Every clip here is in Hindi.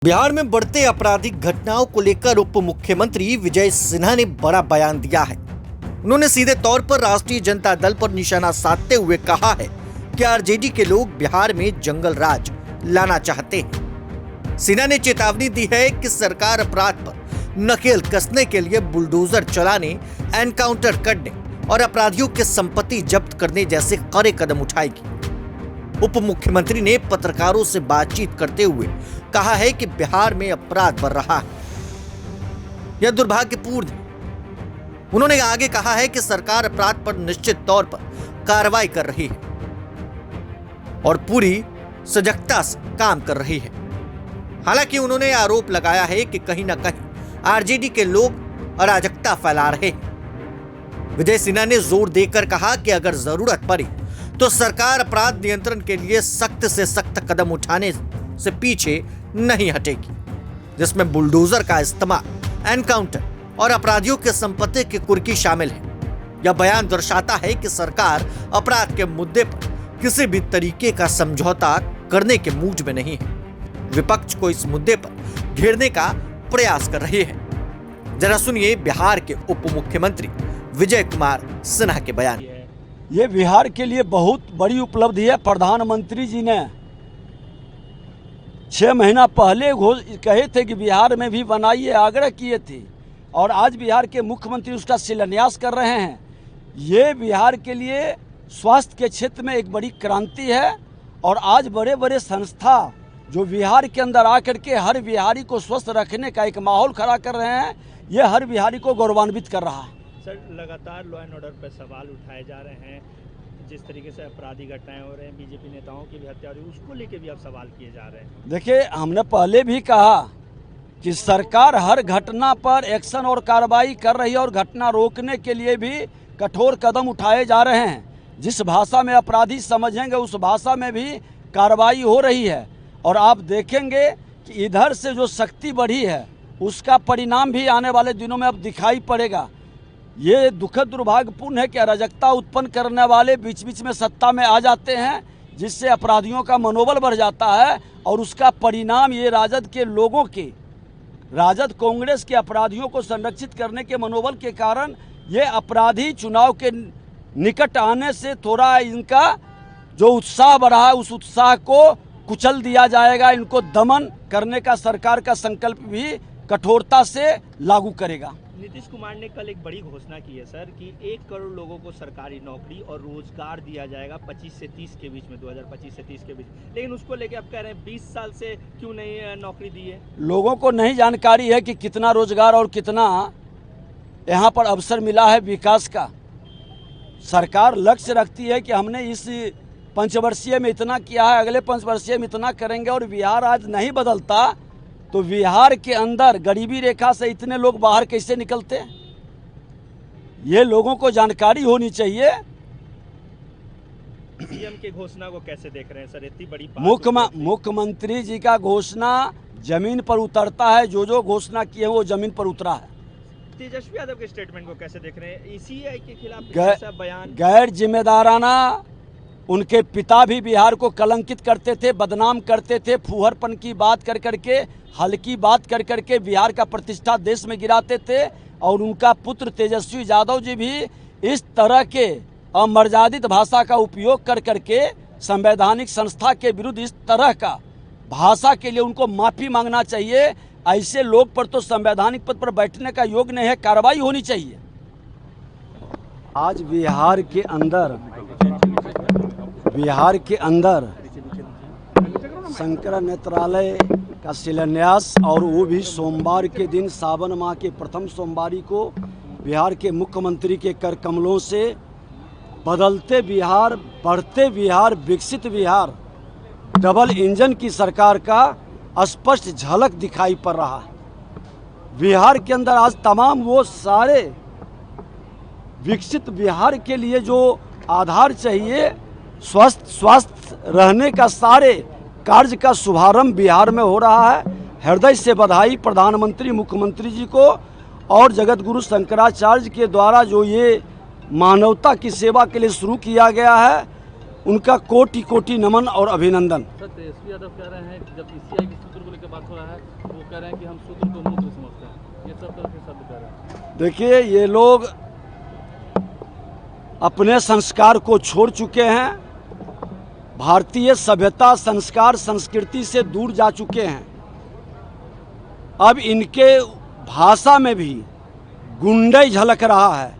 बिहार में बढ़ते आपराधिक घटनाओं को लेकर उप मुख्यमंत्री विजय सिन्हा ने बड़ा बयान दिया है। उन्होंने सीधे तौर पर राष्ट्रीय जनता दल पर निशाना साधते हुए कहा है कि आरजेडी के लोग बिहार में जंगल राज लाना चाहते हैं। सिन्हा ने चेतावनी दी है कि सरकार अपराध पर नकेल कसने के लिए बुलडोजर चलाने, एनकाउंटर करने और अपराधियों की संपत्ति जब्त करने जैसे कड़े कदम उठाएगी। उप मुख्यमंत्री ने पत्रकारों से बातचीत करते हुए कहा है कि बिहार में अपराध बढ़ रहा है, यह दुर्भाग्यपूर्ण है। उन्होंने आगे कहा है कि सरकार अपराध पर निश्चित तौर पर कार्रवाई कर रही है और पूरी सजगता से काम कर रही है। हालांकि उन्होंने आरोप लगाया है कि कहीं न कहीं आरजेडी के लोग अराजकता फैला रहे हैं। विजय सिन्हा ने जोर देकर कहा कि अगर जरूरत पड़ी तो सरकार अपराध नियंत्रण के लिए सख्त से सख्त कदम उठाने से पीछे नहीं हटेगी, जिसमें बुलडोजर का इस्तेमाल, एनकाउंटर और अपराधियों के संपत्ति की कुर्की शामिल है। यह बयान दर्शाता है कि सरकार अपराध के मुद्दे पर किसी भी तरीके का समझौता करने के मूड में नहीं है। विपक्ष को इस मुद्दे पर घेरने का प्रयास कर रही है। जरा सुनिए बिहार के उप मुख्यमंत्री विजय कुमार सिन्हा के बयान। ये बिहार के लिए बहुत बड़ी उपलब्धि है। प्रधानमंत्री जी ने 6 महीना पहले कहे थे कि बिहार में भी बनाइए, आग्रह किए थे, और आज बिहार के मुख्यमंत्री उसका शिलान्यास कर रहे हैं। ये बिहार के लिए स्वास्थ्य के क्षेत्र में एक बड़ी क्रांति है और आज बड़े बड़े संस्था जो बिहार के अंदर आकर के हर बिहारी को स्वस्थ रखने का एक माहौल खड़ा कर रहे हैं, ये हर बिहारी को गौरवान्वित कर रहा है। सर, लगातार लॉ एंड ऑर्डर पर सवाल उठाए जा रहे हैं। जिस तरीके से अपराधी घटनाएं हो रहे हैं, बीजेपी नेताओं की भी हत्या हो रही है, उसको लेके भी अब सवाल किए जा रहे हैं। देखिए, हमने पहले भी कहा कि सरकार हर घटना पर एक्शन और कार्रवाई कर रही है और घटना रोकने के लिए भी कठोर कदम उठाए जा रहे हैं। जिस भाषा में अपराधी समझेंगे उस भाषा में भी कार्रवाई हो रही है और आप देखेंगे कि इधर से जो शक्ति बढ़ी है उसका परिणाम भी आने वाले दिनों में अब दिखाई पड़ेगा। ये दुखद दुर्भाग्यपूर्ण है कि अराजकता उत्पन्न करने वाले बीच बीच में सत्ता में आ जाते हैं, जिससे अपराधियों का मनोबल बढ़ जाता है और उसका परिणाम ये राजद के लोगों के, राजद कांग्रेस के अपराधियों को संरक्षित करने के मनोबल के कारण ये अपराधी चुनाव के निकट आने से थोड़ा इनका जो उत्साह बढ़ा है उस उत्साह को कुचल दिया जाएगा। इनको दमन करने का सरकार का संकल्प भी कठोरता से लागू करेगा। नीतीश कुमार ने कल एक बड़ी घोषणा की है सर कि 1 करोड़ लोगों को सरकारी नौकरी और रोजगार दिया जाएगा 25 से 30 के बीच में, 2025 से 30 के बीच। लेकिन उसको लेके आप कह रहे हैं 20 साल से क्यों नहीं नौकरी दी है? लोगों को नहीं जानकारी है कि कितना रोजगार और कितना यहाँ पर अवसर मिला है विकास का। सरकार लक्ष्य रखती है कि हमने इस पंचवर्षीय में इतना किया है, अगले पंचवर्षीय में इतना करेंगे, और बिहार आज नहीं बदलता तो बिहार के अंदर गरीबी रेखा से इतने लोग बाहर कैसे निकलते हैं? ये लोगों को जानकारी होनी चाहिए। सीएम की घोषणा को कैसे देख रहे हैं सर? इतनी बड़ी मुख्यमंत्री जी का घोषणा जमीन पर उतरता है। जो घोषणा की है वो जमीन पर उतरा है। तेजस्वी यादव के स्टेटमेंट को कैसे देख रहे हैं? ईसीआई के खिलाफ बयान गैर जिम्मेदाराना। उनके पिता भी बिहार को कलंकित करते थे, बदनाम करते थे, फूहरपन की बात कर करके, हल्की बात कर करके बिहार का प्रतिष्ठा देश में गिराते थे। और उनका पुत्र तेजस्वी यादव जी भी इस तरह के अमर्यादित भाषा का उपयोग कर करके संवैधानिक संस्था के विरुद्ध इस तरह का भाषा के लिए उनको माफ़ी मांगना चाहिए। ऐसे लोग पर तो संवैधानिक पद पर बैठने का योग्य नहीं है, कार्रवाई होनी चाहिए। आज बिहार के अंदर शंकर नेत्रालय का शिलान्यास, और वो भी सोमवार के दिन, सावन माह के प्रथम सोमवारी को बिहार के मुख्यमंत्री के कर कमलों से बदलते बिहार, बढ़ते बिहार, विकसित बिहार, डबल इंजन की सरकार का स्पष्ट झलक दिखाई पड़ रहा है। बिहार के अंदर आज तमाम वो सारे विकसित बिहार के लिए जो आधार चाहिए, स्वस्थ रहने का सारे कार्य का शुभारंभ बिहार में हो रहा है। हृदय से बधाई प्रधानमंत्री, मुख्यमंत्री जी को और जगत गुरु शंकराचार्य के द्वारा जो ये मानवता की सेवा के लिए शुरू किया गया है, उनका कोटि कोटि नमन और अभिनंदन। सर तेजस्वी यादव कह रहे हैं कि जब ईसीआई के सूत्र को लेकर बात हो रहा है वो कह रहे हैं कि हम सूत्र को मूत्र समझते हैं, ये सब तरह के शब्द कह रहे हैं। देखिए ये लोग अपने संस्कार को छोड़ चुके हैं, भारतीय सभ्यता संस्कार संस्कृति से दूर जा चुके हैं। अब इनके भाषा में भी गुंडई झलक रहा है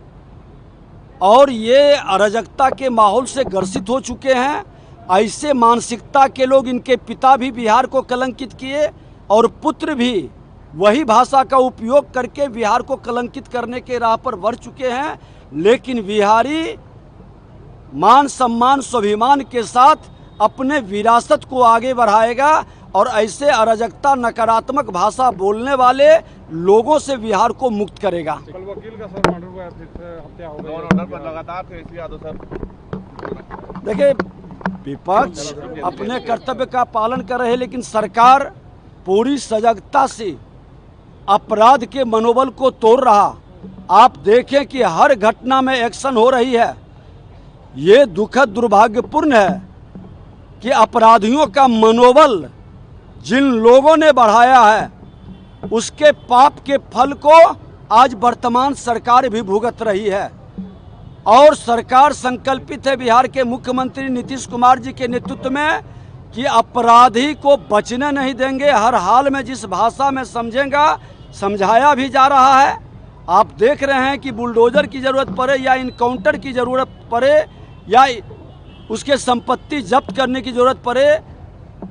और ये अराजकता के माहौल से ग्रसित हो चुके हैं। ऐसे मानसिकता के लोग, इनके पिता भी बिहार को कलंकित किए और पुत्र भी वही भाषा का उपयोग करके बिहार को कलंकित करने के राह पर बढ़ चुके हैं। लेकिन बिहारी मान सम्मान स्वाभिमान के साथ अपने विरासत को आगे बढ़ाएगा और ऐसे अराजकता नकारात्मक भाषा बोलने वाले लोगों से बिहार को मुक्त करेगा। कल वकील का सर मर्डर हुआ, फिर से हत्या हो गई। ऑर्डर पर लगातार तेजस्वी यादव सर। देखिए विपक्ष अपने कर्तव्य का पालन कर रहे हैं, लेकिन सरकार पूरी सजगता से अपराध के मनोबल को तोड़ रहा। आप देखें कि हर घटना में एक्शन हो रही है। ये दुखद दुर्भाग्यपूर्ण है कि अपराधियों का मनोबल जिन लोगों ने बढ़ाया है उसके पाप के फल को आज वर्तमान सरकार भी भुगत रही है। और सरकार संकल्पित है बिहार के मुख्यमंत्री नीतीश कुमार जी के नेतृत्व में कि अपराधी को बचने नहीं देंगे। हर हाल में जिस भाषा में समझेगा समझाया भी जा रहा है। आप देख रहे हैं कि बुलडोजर की ज़रूरत पड़े या इनकाउंटर की ज़रूरत पड़े या उसके संपत्ति जब्त करने की ज़रूरत पड़े,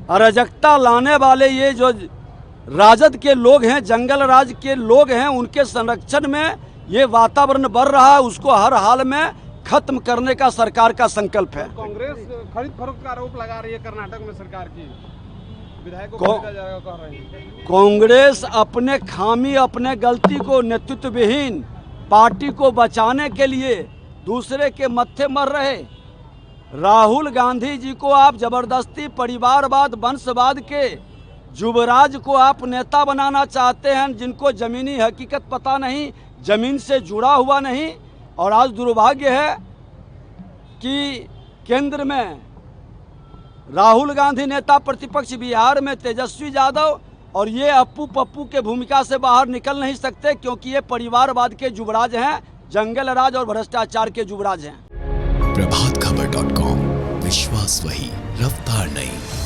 अराजकता लाने वाले ये जो राजद के लोग हैं, जंगल राज के लोग हैं, उनके संरक्षण में ये वातावरण बढ़ रहा है। उसको हर हाल में खत्म करने का सरकार का संकल्प है। कांग्रेस खरीद फरोख्त का आरोप लगा रही है कर्नाटक में सरकार की, विधायकों को खरीदा जाएगा कह रही है। कांग्रेस अपने खामी, अपने गलती को नेतृत्व विहीन पार्टी को बचाने के लिए दूसरे के मत्थे मर रहे। राहुल गांधी जी को आप जबरदस्ती परिवारवाद वंशवाद के युवराज को आप नेता बनाना चाहते हैं, जिनको जमीनी हकीकत पता नहीं, जमीन से जुड़ा हुआ नहीं। और आज दुर्भाग्य है कि केंद्र में राहुल गांधी नेता प्रतिपक्ष, बिहार में तेजस्वी यादव, और ये अप्पू पप्पू के भूमिका से बाहर निकल नहीं सकते क्योंकि ये परिवारवाद के युवराज हैं, जंगल राज और भ्रष्टाचार के युवराज हैं। प्रभातखबर.com, विश्वास वही, रफ्तार नहीं।